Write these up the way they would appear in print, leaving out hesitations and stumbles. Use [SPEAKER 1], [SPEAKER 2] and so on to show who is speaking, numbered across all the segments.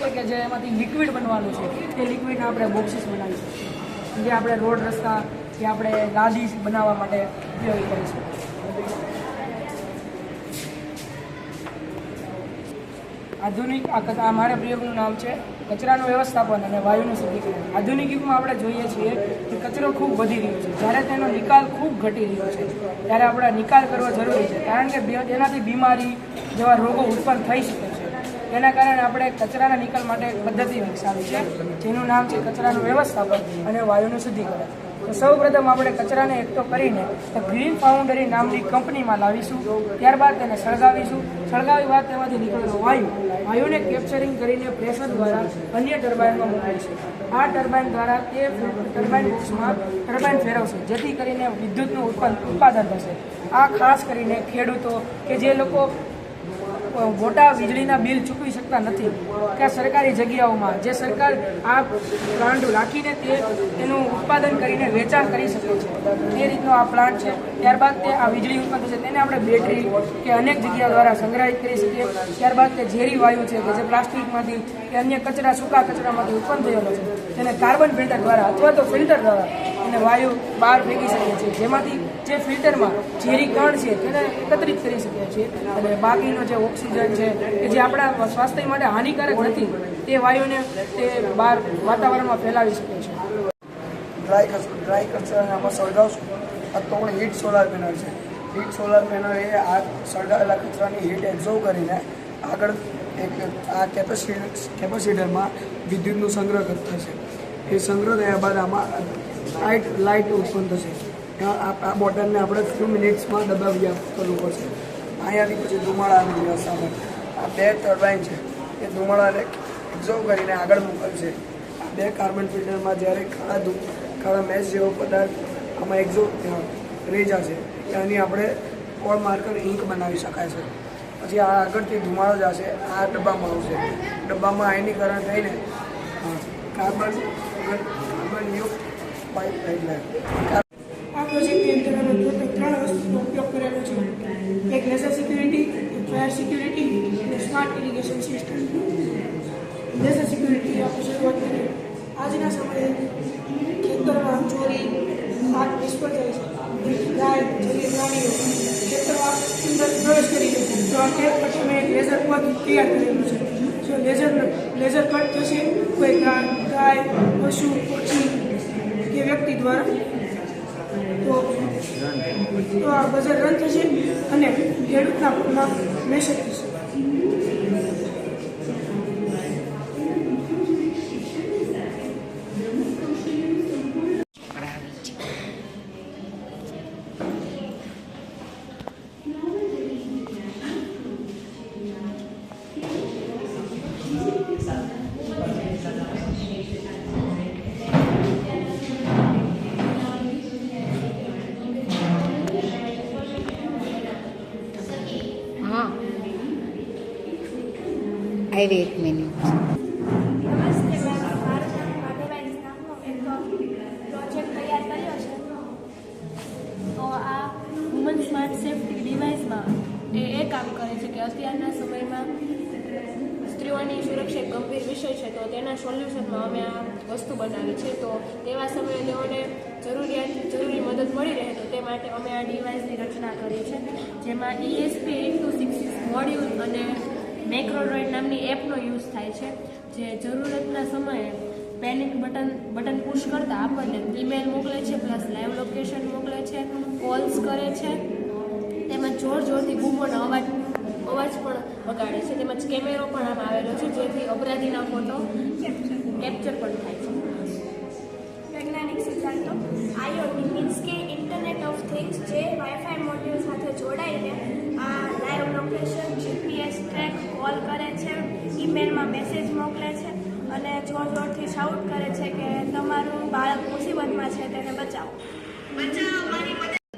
[SPEAKER 1] છે કે જે એમાંથી લિક્વિડ બનવાનું છે એ લિક્વિડના આપણે બોક્સીસ બનાવી શકીએ, જે આપણે રોડ રસ્તા કે આપણે લાદી બનાવવા માટે ઉપયોગી કરી શકીએ. આધુનિક આ મારા પ્રયોગનું નામ છે કચરાનું વ્યવસ્થાપન અને વાયુનું શુદ્ધિકરણ. આધુનિક યુગમાં આપણે જોઈએ છીએ કે કચરો ખૂબ વધી રહ્યો છે. જ્યારે તેનો નિકાલ ખૂબ ઘટી રહ્યો છે ત્યારે આપણે નિકાલ કરવો જરૂરી છે, કારણ કે તેનાથી બીમારી જેવા રોગો ઉત્પન્ન થઈ શકે છે. તેના કારણે આપણે કચરાના નિકાલ માટે એક પદ્ધતિ વિકસાવી છે જેનું નામ છે કચરાનું વ્યવસ્થાપન અને વાયુનું શુદ્ધિકરણ. તો સૌપ્રથમ આપણે કચરાને એકઠો કરીને ગ્રીન ફાઉન્ડરી નામની કંપનીમાં લાવીશું. ત્યારબાદ તેને સળગાવીશું. સળગાવી બાદ તેમાંથી નીકળેલો વાયુને કેપ્ચરિંગ કરીને પ્રેશર દ્વારા અન્ય ટર્બાઇનમાં મોકલીશું. આ ટર્બાઇન દ્વારા તે ટર્બાઇન બોક્સમાં ટર્બાઇન ફેરવશે, જેથી કરીને વિદ્યુતનું ઉત્પાદન થશે. આ ખાસ કરીને ખેડૂતો કે જે લોકો મોટા વીજળીના બિલ ચૂકવી શકતા નથી કે સરકારી જગ્યાઓમાં જે સરકાર આ પ્લાન્ટ રાખીને તેનું ઉત્પાદન કરીને વેચાણ કરી શકે છે, તે રીતનો આ પ્લાન્ટ છે. ત્યારબાદ તે આ વીજળી ઉત્પન્ન થશે તેને આપણે બેટરી કે અનેક જગ્યા દ્વારા સંગ્રહિત કરી શકીએ. ત્યારબાદ તે ઝેરી વાયુ છે કે જે પ્લાસ્ટિકમાંથી કે અન્ય કચરા સૂકા કચરામાંથી ઉત્પન્ન થયેલો છે તેને કાર્બન ફિલ્ટર દ્વારા અથવા તો ફિલ્ટર દ્વારા એને વાયુ બહાર ફેંકી શકીએ છીએ, જેમાંથી જે ફિલ્ટરમાં ઝેરી કણ છે તેને એકત્રિત કરી શકીએ છીએ અને બાકીનો જે ઓક્સિજન છે કે જે આપણા સ્વાસ્થ્ય માટે હાનિકારક નથી તે વાયુને તે બહાર વાતાવરણમાં ફેલાવી શકે છે.
[SPEAKER 2] ડ્રાય કચરાને આમાં સળગાવશું. આ તો પણ હીટ સોલાર પેનલ છે. હીટ સોલાર પેનલ એ આ સળગાવેલા કચરાની હીટ એબ્ઝોર્વ કરીને આગળ એક આ કેપેસિટરમાં વિદ્યુતનું સંગ્રહ થશે. એ સંગ્રહ થયા બાદ આમાં લાઇટ ઉત્પન્ન થશે. આ બોટલને આપણે ફ્યુ મિનિટ્સમાં દબાવી કરવું પડશે. અહીંયાથી પછી ધુમાડાની વ્યવસ્થા. આ 2 ટર્બાઇન છે એ ધુમાડાને એબ્ઝોર્વ કરીને આગળ મોકલશે. આ 2 કાર્બન ફિલ્ટરમાં જ્યારે કાળા મેચ જેવો પદાર્થ આમાં એક્ઝોર્વ રહી જશે એની આપણે કોલ માર્કર ઇંક બનાવી શકાય છે. પછી આ આગળથી ધુમાડો જશે, આ ડબ્બામાં આવશે. ડબ્બામાં આયનીકરણ થઈને કાર્બનયુક્ત પાઇપ લાઈન.
[SPEAKER 1] આ પ્રોજેક્ટની અંદર અમે ટોટલ 3 વસ્તુનો ઉપયોગ કરેલો છે. એક લેઝર સિક્યુરિટી, ફાયર સિક્યુરિટી અને smart irrigation system. Laser security આપણે શરૂઆત કરીએ. આજના સમયે ખેતરમાં ચોરી આગ નિષ્ફળ જાય છે. ગાય જંગલી પ્રાણીઓ ખેતરમાં અંદર પ્રવેશ કરી દે છે. તો આ ટેપ પછી મેં એક લેઝર તૈયાર કરેલું છે. જો લેઝર કટ થશે કોઈ ગાય, પશુ, પક્ષી કે વ્યક્તિ દ્વારા તો આ બજાર રન થશે અને ખેડૂતના પગમાં મેસેજ થશે.
[SPEAKER 3] આવી 1 મિનિટ.
[SPEAKER 4] નમસ્તે, મેં ભારત ડિવાઇસ નામનો એક પ્રોજેક્ટ તૈયાર કર્યો છે. તો આ વુમન સ્માર્ટ સેફ્ટી ડિવાઇસમાં એ કામ કરે છે કે અત્યારના સમયમાં સ્ત્રીઓની સુરક્ષા એક ગંભીર વિષય છે, તો તેના સોલ્યુશનમાં અમે આ વસ્તુ બનાવી છે. તો તેવા સમયે તેઓને જરૂરી મદદ મળી રહે તો તે માટે અમે આ ડિવાઇસની રચના કરી છે, જેમાં ESP8266 મોડ્યુલ અને મેક્રોડ્રોઇડ નામની એપનો યુઝ થાય છે, જે જરૂરતના સમયે પેનિક બટન પુશ કરતાં આપણને ઈમેલ મોકલે છે, પ્લસ લાઈવ લોકેશન મોકલે છે, કોલ્સ કરે છે, તેમજ જોરથી બૂમોનો અવાજ પણ વગાડે છે. તેમજ કેમેરો પણ આમાં આવેલો છે, જેથી અપરાધીના ફોટો કેપ્ચર પણ થાય છે. વૈજ્ઞાનિક સિદ્ધાંતો IoT મીન્સ કે ઇન્ટરનેટ ઓફ થિંગ્સ, જે વાઈફાઈ મોડ્યુલ સાથે જોડાઈને આ live location, GPS track, call કરે છે, ઈમેલમાં મેસેજ મોકલે છે અને જોરથી શાઉટ કરે છે કે તમારું બાળક મુસીબતમાં છે તેને બચાવો.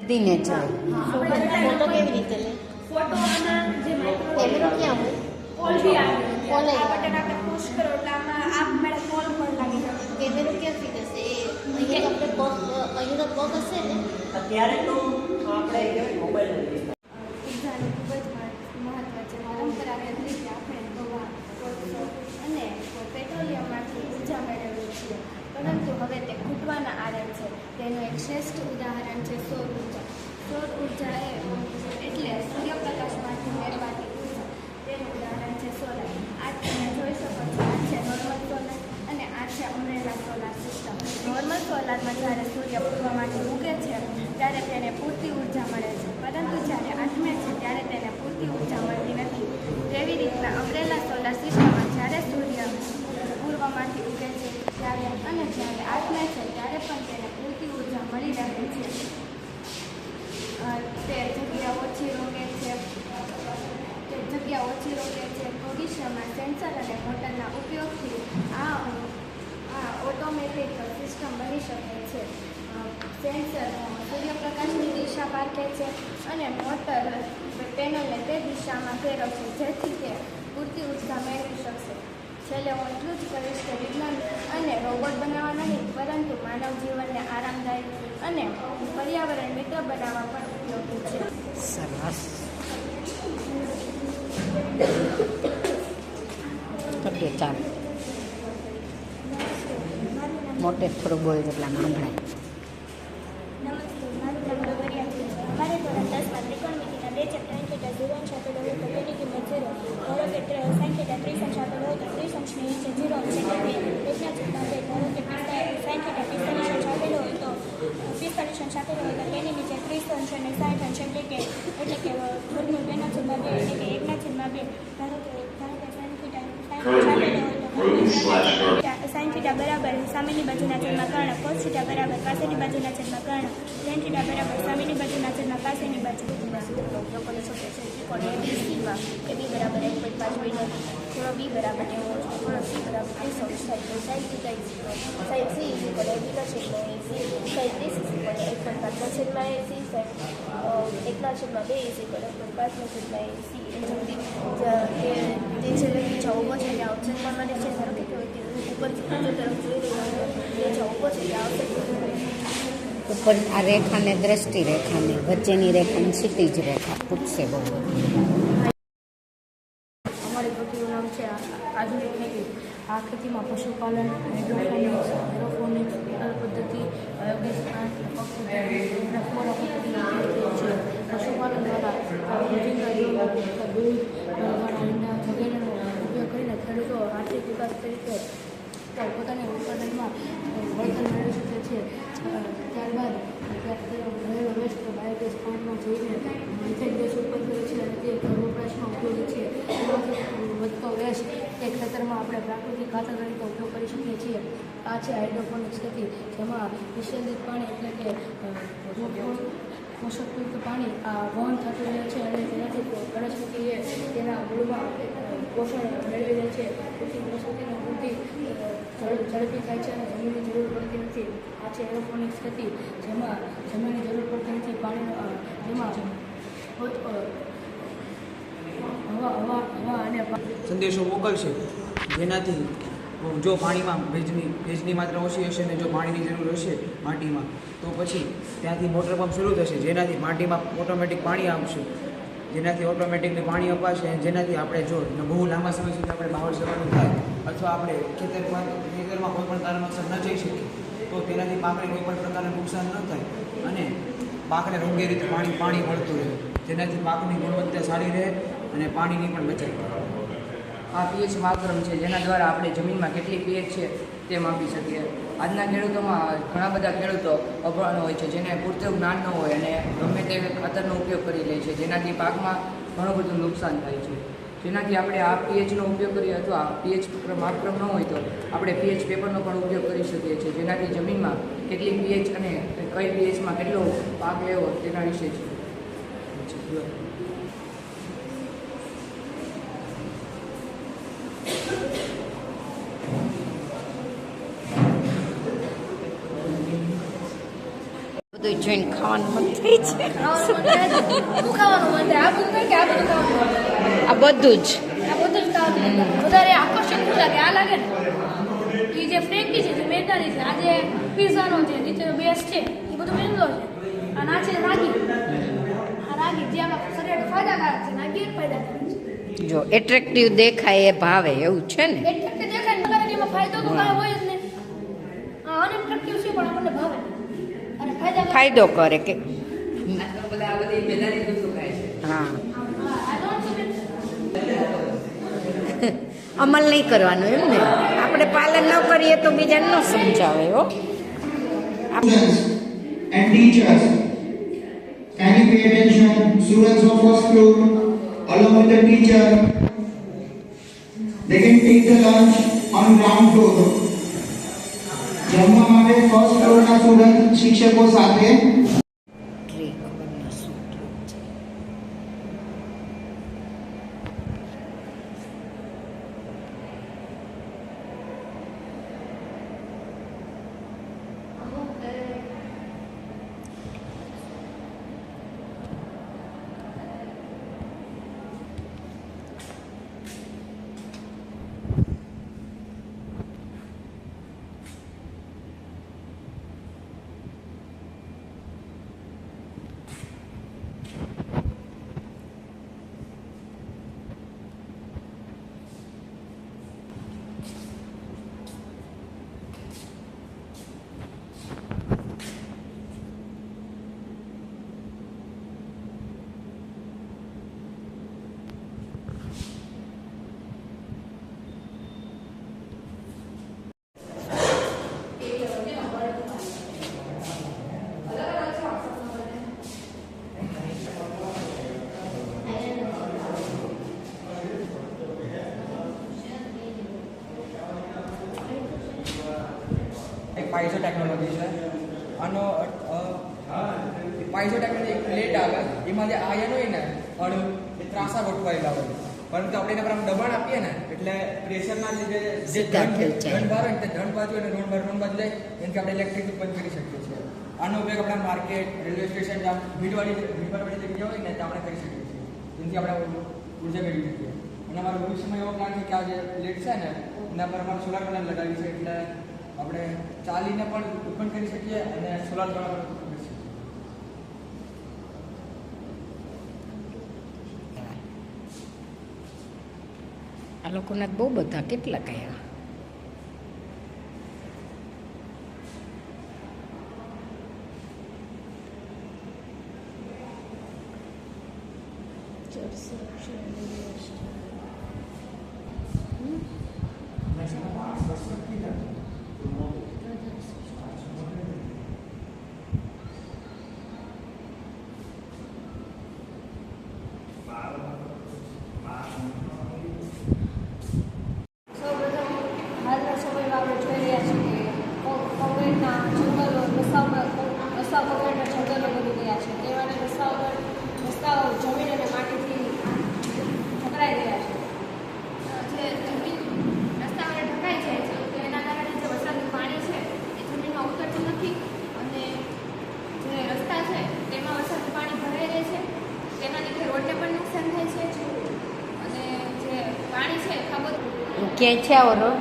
[SPEAKER 3] દીને છે
[SPEAKER 4] ફોટો કેવી રીતે લે? ફોટો આમાં જે
[SPEAKER 3] કેમેરો ક્યાં હોય?
[SPEAKER 4] કોલ બી આવે. કોલ આ બટન આપણે પુશ કરો એટલે આમાં આપમેળે કોલ પણ લાગી જાય.
[SPEAKER 3] કેમેરો ક્યાંથી જશે? અહીંયા તો આપણે પગ હશે ને
[SPEAKER 5] અત્યારે તો આપણે મોબાઈલ
[SPEAKER 4] ઉદ્ધારનું ખૂબ જ મહત્વ છે. પરંપરાગત રીતે આપણે ગવા અને એનું એક શ્રેષ્ઠ ઉદાહરણ છે સૌર ઉર્જા. સૌર ઉર્જા એટલે સૂર્યપ્રકાશમાંથી મેળવાતી ઉર્જા. તેનું ઉદાહરણ છે સોલાર. આ તમે જોઈ શકો છો, આ છે નોર્મલ સોલાર અને આ છે અમરેલા સોલાર સિસ્ટમ. નોર્મલ સોલારમાં જ્યારે સૂર્ય પૂર્વમાંથી ઉગે છે ત્યારે તેને પૂરતી ઉર્જા મળે છે, પરંતુ જ્યારે આથમે છે ત્યારે તેને પૂરતી ઉર્જા મળતી નથી. તેવી રીતના અમરેલા સોલાર સિસ્ટમમાં જ્યારે સૂર્ય પૂર્વમાંથી ઉગે છે ત્યારે અને જ્યારે આથમે છે ત્યારે પણ તેને પૂરતી ઉર્જા મળી રહે છે. તે જગ્યા ઓછી રોકે છે. ભવિષ્યમાં સેન્સર અને મોટરના ઉપયોગથી આ ઓટોમેટિક સિસ્ટમ બની શકે છે. સેન્સર સૂર્યપ્રકાશની દિશા પારખે છે અને મોટર પેનલને તે દિશામાં ફેરવશે જેથી તે પૂરતી ઉર્જા મેળવી શકશે. છેલ્લે હું એટલું જ કહીશ કે વિજ્ઞાન અને રોબોટ બનાવવા નહીં, પરંતુ માનવ જીવનને આરામદાયક અને પર્યાવરણ મિત્ર બનાવવા પણ ઉપયોગી છે.
[SPEAKER 6] સરસ. કરીએ ચાલો. મોટે થોડું બોલ જેટલા સંભળાય.
[SPEAKER 4] નમસ્તે, મારું નામ ગગરિયા છે. અમારે ધોરણ 10માં ત્રિકોણમિતિના બે ચેપ્ટર થીટા 0 અંશ આપેલો હોય તો તેની કિંમત 0. ધારો કે સાઈન થીટા 30 અંશ આપેલો હોય તો 30 અંશની નીચે 0 અંશ એટલે 2. એકના છેદમાં 2. ધારો કે સાઈન થીટા 45 અંશ આપેલો હોય તો 45 અંશ આપેલો હોય તો તેની નીચે 30 અંશ અને 60 અંશ એટલે કે વર્ગમૂળ 2 છેદમાં 2 એટલે કે 1 છેદમાં 2. ધારો કે સાઈન થીટા 60 અંશ આપેલો હોય તો સાઈન થીટા બરાબર સામેની બાજુના છેદમાં કર્ણ, કોસ થીટા બરાબર પાસેની બાજુના છેદમાં કર્ણ, ટેન થીટા બરાબર સામેની બાજુના છેદમાં પાસેની બાજુ. સૂત્રનો ઉપયોગ કરી શકે છે. ત્રિકોણ ABCમાં AB બરાબર 1.5 હોય ખૂણો B બરાબર 90 ખૂણો C બરાબર 30 અંશ થાય તો sine theta sine C AB ના છેદમાં AC, સાઈન 30 1.5 છેદમાં AC, સાઈન 1 છેદમાં 2 1.5 છેદમાં AC. તે છેલ્લે નીચે ઊભો છે ત્યાં અવછેદમાં મને છે. ધારો કે ઉપર નીચે તરફ જોઈ રહ્યો નીચે ઊભો છે ત્યાં અવછેદ
[SPEAKER 6] ઉપર આ રેખાને દ્રષ્ટિ રેખાને વચ્ચેની રેખાને ક્ષિતિજ રેખા પૂછશે બહુ.
[SPEAKER 1] અમારી પૃથ્વીનું નામ છે આધુનિક ખેતી. આ ખેતીમાં પશુપાલન, હાઇડ્રોફોનિક્સ, એરોફોનિક્સ, પદ્ધતિ, બાયોગેસ પ્લાન્ટ, પક્ષી અને ફોરા પદ્ધતિનો ઉપયોગ છે. પશુપાલન દ્વારા રોજિંદા જીવનમાં દૂધ, ઈંડા વગેરેનો ઉપયોગ કરીને ખેડૂતો આર્થિક વિકાસ તરીકે પોતાના ઉત્પાદનમાં વળતર મેળવી શકે છે. ત્યારબાદ રહેલો વેસ્ટ બાયોગેસ પ્લાન્ટમાં જઈને મિથેન ગેસ ઉત્પન્ન કરે છે અને તે ઘર વપરાશમાં ઉપયોગી છે. એમાંથી વધતો વેસ્ટ તે ખેતરમાં આપણે પ્રાકૃતિક ખાતર તરીકે ઉપયોગ કરી શકીએ છીએ. આ છે હાઇડ્રોફોનિક્સ ખેતી, જેમાં વિશેષિત પાણી એટલે કે પોષકયુક્ત પાણી વહન થતું રહે છે અને તેનાથી વનસ્પતિએ તેના મૂળમાં પોષણ મેળવી લે છે. તેથી વનસ્પતિની વૃદ્ધિ ઝડપી થાય છે અને જમીનની જરૂર પડતી નથી. આ છે એરોફોનિક્સ ખેતી, જેમાં જમીનની જરૂર પડતી નથી. જેમાં હવા અને
[SPEAKER 7] સંદેશો મોકલશે, જેનાથી જો પાણીમાં ભેજની માત્રા ઓછી હશે અને જો પાણીની જરૂર હશે માટીમાં, તો પછી ત્યાંથી મોટર પંપ શરૂ થશે, જેનાથી માટીમાં ઓટોમેટિક પાણી આવશે, જેનાથી ઓટોમેટિકલી પાણી અપાશે. જેનાથી આપણે જો બહુ લાંબા સમય સુધી આપણે બહાર જવાનું થાય અથવા આપણે ખેતરમાં કોઈ પણ કારણોસર ન જઈ શકીએ તો તેનાથી પાકને કોઈ પણ પ્રકારનું નુકસાન ન થાય અને પાકને રોંગે રીતે પાણી મળતું રહે, જેનાથી પાકની ગુણવત્તા સારી રહે અને પાણીની પણ બચત થાય.
[SPEAKER 8] આ પીએચ માપક્રમ છે, જેના દ્વારા આપણે જમીનમાં કેટલી પીએચ છે તે માપી શકીએ. આજના ખેડૂતોમાં ઘણા બધા ખેડૂતો અભણ હોય છે, જેને પૂરતું જ્ઞાન ન હોય અને ગમે તે ખાતરનો ઉપયોગ કરી લે છે, જેનાથી પાકમાં ઘણું બધું નુકસાન થાય છે. જેનાથી આપણે આ પીએચનો ઉપયોગ કરીએ અથવા પીએચ માપક્રમ ન હોય તો આપણે પીએચ પેપરનો પણ ઉપયોગ કરી શકીએ છીએ, જેનાથી જમીનમાં કેટલી પીએચ અને કઈ પીએચમાં કેટલો પાક લેવો તેના વિશે છે.
[SPEAKER 6] બધું જોઈને ખાવાનું મન થઈ છે. આ બધું જ
[SPEAKER 4] વધારે આકર્ષક શું લાગે? આ લાગે ને કે જે ફ્રેન્કી છે, જે મેદાની છે, આ જે પીઝાનો છે, નીચેનો બેસ છે, એ બધું મેંદો છે. અને આ છે રાગી. આ રાગી જે આપણા શરીર ફાયદાકારક છે, આ ગેરફાયદાકારક છે.
[SPEAKER 6] જો એટ્રેક્ટિવ દેખાય એ ભાવે એવું છે ને.
[SPEAKER 4] એટ્રેક્ટિવ દેખાય ને એમાં ફાયદો તો કાંઈ હોય જ નહીં. અનએટ્રેક્ટિવ છે પણ આપણને ભાવે.
[SPEAKER 6] ફાયદો કરે કે
[SPEAKER 8] આજકાલ બધા આ બધી મેદાની વસ્તુ ખાય છે.
[SPEAKER 6] હા અમલ નહીં કરવાનો એમ ને આપણે પાલન ન કરીએ તો બીજાને ન સમજાવે હો
[SPEAKER 9] Students and teachers, can you pay attention? Students of first floor, along with the teacher, they can take the lunch on ground floor. જમવા માટે ફર્સ્ટ ફ્લોરના સ્ટુડન્ટ શિક્ષકો સાથે
[SPEAKER 6] ટ્રી ખબરના સૂત્રો છે
[SPEAKER 7] એક પાઇઝો ટેકનોલોજી છે આનો પાઇઝો ટેકનોલોજી એક પ્લેટ આવે એમાં જે આયન હોય ને અણુ એ ત્રાંસા ગોઠવાયેલા હોય પરંતુ આપણે એના પર આમ દબાણ આપીએ ને એટલે પ્રેશરના લીધે જે
[SPEAKER 6] સીધા થઈ જાય.
[SPEAKER 7] ધન ભાર હોય ને તે ધન બાજુ અને ઋણ બાજુ જાય એનાથી આપણે ઇલેક્ટ્રિક ઉત્પન્ન કરી શકીએ છીએ. આનો ઉપયોગ આપણે માર્કેટ રેલવે સ્ટેશન જ્યાં ભીડવાળી જગ્યા હોય ને ત્યાં આપણે કરી શકીએ છીએ જેનાથી આપણે ઉર્જા મેળવી શકીએ. અને અમારો ભવિષ્યમાં એવો પ્લાન છે કે આ જે પ્લેટ છે ને એના પર અમારે સોલાર પેનલ લગાવી છે એટલે આપણે ચાલીને પણ ઉત્પન્ન કરી શકીએ અને સોલાર દ્વારા પણ ઉત્પન્ન કરી શકીએ.
[SPEAKER 6] આ લોકોના બહુ બધા કેટલા કયા
[SPEAKER 4] સૌપ્રથમ હાલના સમયમાં આપણે જોઈ રહ્યા છીએ કે કોવિડના જંગલો રસ્તા કોવિડના જંગલો બની ગયા છે તેવાના રસ્તાઓ જમીન અને માટીથી ઢંકાઈ રહ્યા છે. જે જમીન રસ્તા વડે ઢંકાઈ જાય છે તો એના કારણે જે વરસાદનું પાણી છે એ જમીનમાં ઉતરતું નથી અને જે રસ્તા છે તેમાં વરસાદનું પાણી ભરાઈ રહે છે તેના લીધે રોડને પણ નુકસાન થાય છે અને જે પાણી છે ખાબોદ
[SPEAKER 6] ક્યાંય છે આવો રોડ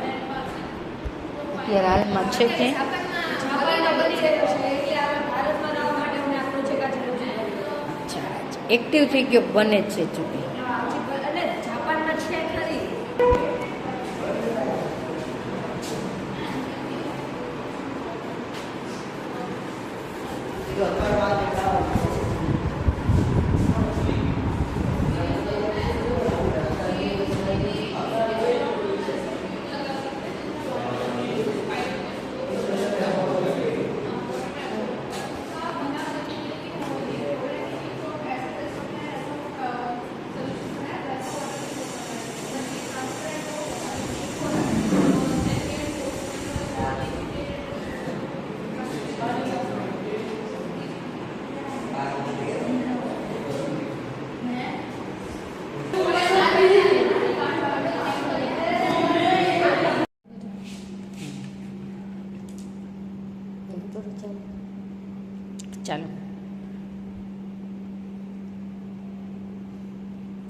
[SPEAKER 6] અત્યારે હાલમાં છે કે એક્ટિવ થઈ ગયો બને જ છે ચૂકી
[SPEAKER 4] જાપાનમાં છે ખરી.
[SPEAKER 6] ચાલો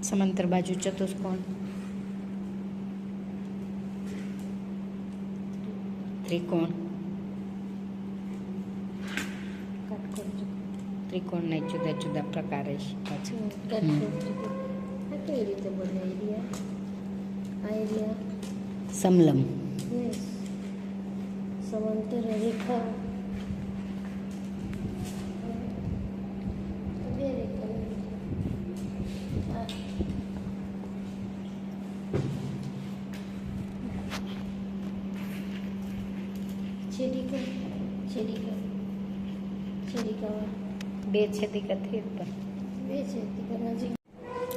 [SPEAKER 6] સમાંતર બાજુ ચતુષ્કોણ ત્રિકોણ ત્રિકોણના જુદા જુદા પ્રકારે પાછું
[SPEAKER 3] કેવી રીતે બને આઈડિયા
[SPEAKER 6] સમલમ
[SPEAKER 3] સમાંતર રેખા
[SPEAKER 6] બે છેદી કથી ઉપર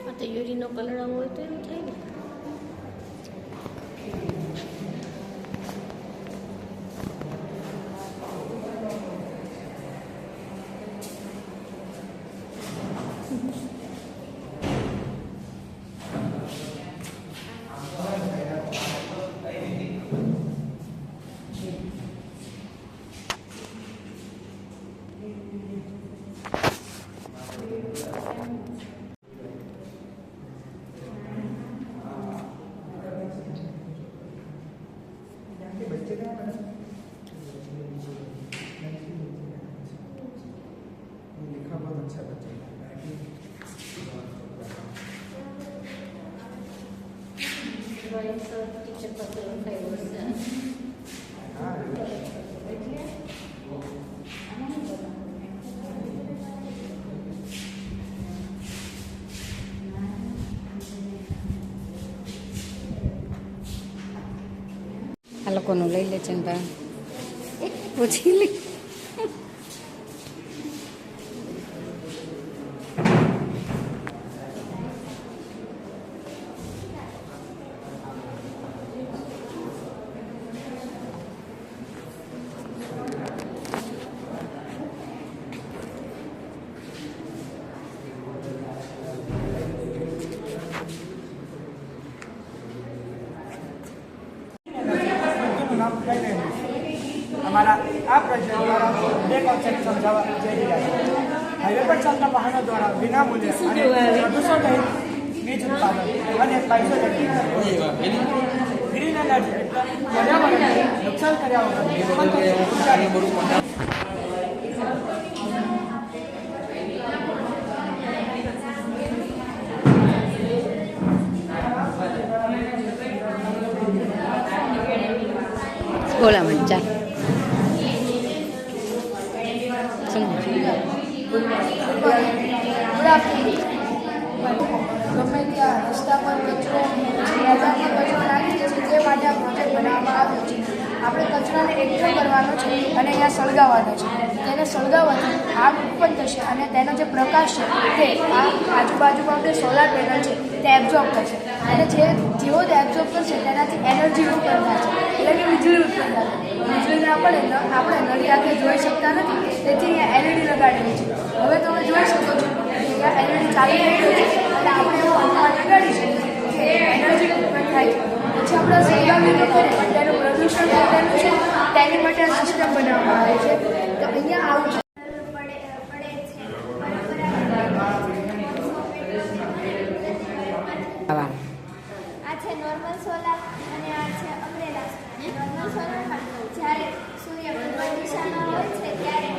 [SPEAKER 3] આ તો યુરીનો કલર આવો હોય તો એવું થાય ને. ટીચર પાસે લખાયું હશે.
[SPEAKER 6] આ લોકોનું લઈ લે છે ને બા પૂછી લે.
[SPEAKER 1] हमारा આ પ્રોજેક્ટ દ્વારા બે કોન્સેપ્ટ સમજાવવા જઈ રહ્યા છે. હાઈવે પર ચાલતા વાહનો દ્વારા વિના મૂલ્યે અને પ્રદૂષણ રહિત વીજ ઉત્પાદન અને પૈસો ગ્રીન એનર્જી એટલે પર્યાવરણને નુકસાન કર્યા વગર
[SPEAKER 6] બોલા મંચા
[SPEAKER 10] ગમે ત્યાં રસ્તા પર કચરો મેદાનમાં કચરો નાખી દે છે તે માટે આ પ્રોજેક્ટ બનાવવામાં આવ્યો છે. આપણે કચરાને એકઠો કરવાનો છે અને અહીંયા સળગાવવાનો છે. તેને સળગાવવાથી આગ ઉત્પન્ન થશે અને તેનો જે પ્રકાશ છે તે આ આજુબાજુમાં જે સોલાર પેનલ છે તે એબ્ઝોર્બ કરશે અને જેવો તે એબ્ઝોર્બ કરશે તેનાથી એનર્જી ઉત્પન્ન થશે એટલે કે વીજળી ઉત્પન્ન થશે. વીજળીને આપણે નળી આંખે જોઈ શકતા નથી તેથી અહીંયા એલઈડી લગાડેલી છે. હવે તમે જોઈ શકો છો કે અહીંયા એલઈડી ચાલુ થઈ ગઈ છે અને આપણે એવું અનુમાન લગાડીશું કે એનર્જી ઉત્પન્ન થાય છે. પછી આપણે સળગાવી તો ખરી પણ તેનું પ્રદૂષણ થયેલું છે તેની માટે આ સિસ્ટમ બનાવવામાં આવે છે. તો અહીંયા આવું છે.
[SPEAKER 4] આ છે નોર્મલ સોલાર અને આ છે અમરેલા સોલાર. નોર્મલ સોલારમાં જ્યારે સૂર્ય પૂર્વ દિશામાં હોય છે ત્યારે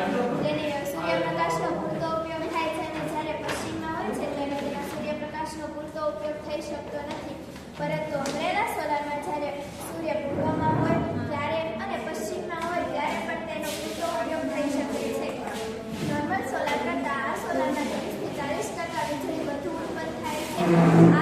[SPEAKER 4] તેને સૂર્યપ્રકાશનો પૂરતો ઉપયોગ થાય છે અને જ્યારે પશ્ચિમમાં હોય છે ત્યારે તેના સૂર્યપ્રકાશનો પૂરતો ઉપયોગ થઈ શકતો નથી. પરંતુ અમરેલા સોલારમાં જ્યારે સૂર્ય પૂર્વમાં હોય ત્યારે અને પશ્ચિમમાં હોય ત્યારે પણ તેનો પૂરતો ઉપયોગ થઈ શકે છે. નોર્મલ સોલાર કરતાં આ સોલારમાં 30 થી 40% વીજળી વધુ ઉત્પન્ન થાય છે.